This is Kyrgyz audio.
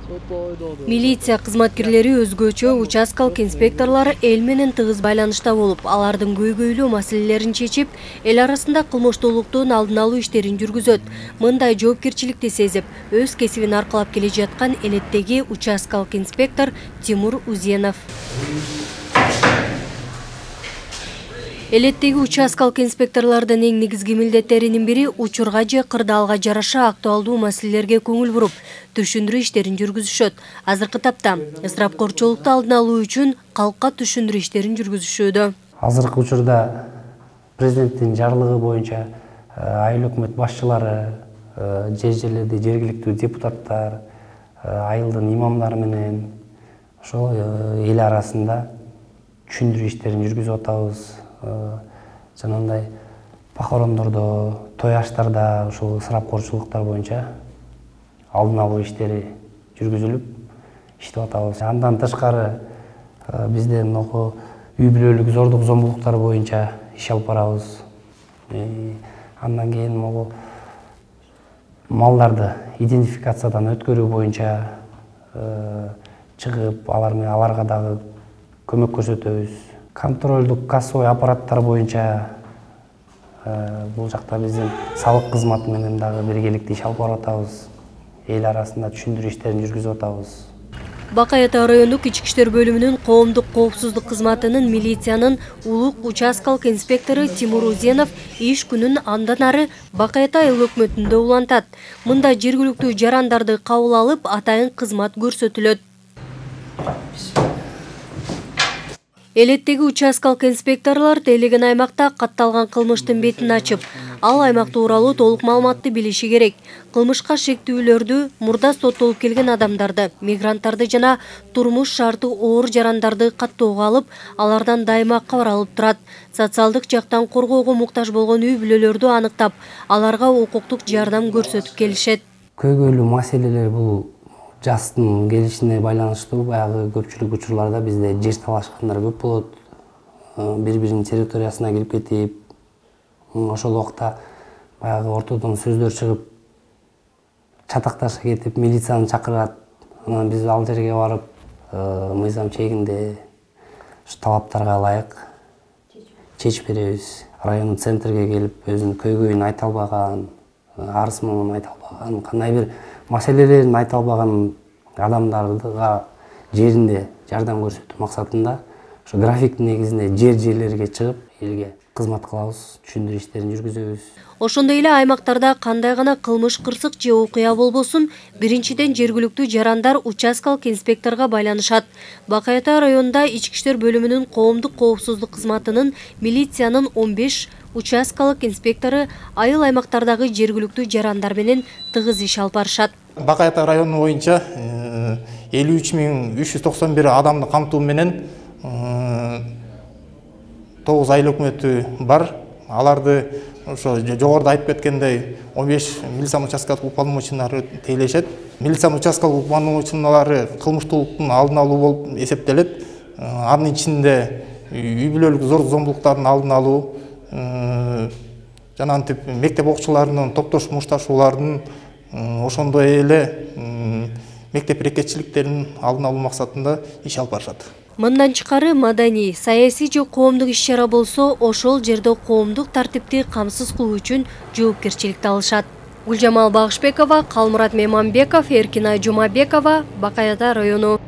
Милиция кызматкерлери өзгөчө участкалык инспекторлор эл менен тыгыз байланышта болуп, алардын көйгөйлүү маселелерин чечип, эл арасында кылмыштуулуктун алдын алуу иштерин жүргүзөт. Мындай жоопкерчиликти сезип, өз кесибин аркалап келе жаткан Элеттеги участкалык инспектор Тимур Узенов. Элеттеги участкалык инспекторлордун эң негизги милдеттеринин бири учурга же кырдаалга жараша актуалдуу маселелерге көңүл буруп, түшүндүрүү иштерин жүргүзүшөт. Азыркы тапта ысырапкорчулукту алдын алуу үчүн калкка түшүндүрүү иштерин жүргүзүшүүдө. Азыркы учурда президенттин жарлыгы боюнча айыл өкмөт башчылары, жерлерде жергиликтүү депутаттар, айылдын имамдары менен ошол эл арасында түшүндүрүү иштерин жүргүзүп атабыз. Жанагындай похорондордо, той аштарда ушул ысырапкорчулуктар боюнча алдын алуу иштери жүргүзүлүп иштеп атабыз. Андан тышкары бизде могу үй бүлөлүк зордук зомбулуктар боюнча иш алып барабыз. Андан кийин могу малдарды идентификациядан өткөрүү боюнча чыгып, аларга дагы көмөк көрсөтөбүз. Контролдук кассовый аппараттар боюнча бул жакта биздин салык кызматы менен дагы биргеликте иш алып барып атабыз. Эл арасында түшүндүрүү иштерин жүргүзүп атабыз. Бакай Ата райондук ички иштер бөлүмүнүн коомдук коопсуздук кызматынын милициянын улук участкалык инспектору Тимур Узенов иш күнүн андан ары Бакай Ата айыл өкмөтүндө улантат. Мында жергиликтүү жарандарды кабыл алып, атайын кызмат көрсөтүлөт. Элеттеги участкалык инспекторлор тейлеген аймакта катталган кылмыштын бетин ачып, ал аймак тууралуу толук маалыматты билиши керек. Кылмышка шектүүлөрдү, мурда соттолуп келген адамдарды, мигранттарды жана турмуш шарты оор жарандарды каттоого алып, алардан дайыма кабар алып турат. Социалдык жактан коргоого муктаж болгон үй бүлөлөрдү аныктап, аларга укуктук жардам көрсөтүп келишет. Көйгөйлүү маселелер бул жастын келишине байланыштуу. Баягы көпчүлүк учурларда бизде жер талашкандар көп болот. Бири-биринин территориясына кирип кетип, ошол убакта баягы ортодон сөздөр чыгып, чатакташа кетип, милицияны чакырат. Анан биз ал жерге барып, мыйзам чегинде талаптарга ылайык чечип беребиз. Райондун центрге келип, өзүнүн көйгөйүн айта албаган, арыз муңун айта албаган, кандай бир маселелерин айта албаган адамдарга жеринде жардам көрсөтүү максатында ошо графиктин негизинде жерлерге чыгып, элге кызмат кылабыз, түшүндүрүү иштерин жүргүзөбүз. Ошондой эле аймактарда кандай гана кылмыш, кырсык же окуя болбосун, биринчиден жергиликтүү жарандар участкалык инспекторго байланышат. Бакай Ата районунда ички иштер бөлүмүнүн коомдук коопсуздук кызматынын милициянын 15 участкалык инспектору айыл аймактардагы жергиликтүү жарандар менен тыгыз иш алып барышат. Бакай Ата району боюнча 53.391 адамды камтуу менен 9 айыл өкмөтү бар. Аларды ошо жогоруда айтып кеткендей 15 милициянын участкалык уполномоченныйлары тейлешет. Милициянын участкалык уполномоченныйлары кылмыштуулуктун алдын алуу болуп эсептелет. Анын ичинде үй бүлөлүк зор зомбулуктардын алдын алуу, жана антип мектеп окуучуларынын топтош мушташуулардын, ошондой эле мектеп ирекетчиликтеринин алдын алуу максатында иш алып барышат. Мындан тышкары маданий, саясий же коомдук иш-чара болсо, ошол жерде коомдук тартипти камсыз кылуу үчүн жоопкерчиликти алышат. Гүлжамал Багышбекова, Калмурат Меманбеков, Эркинай Жумабекова, Бакай Ата району.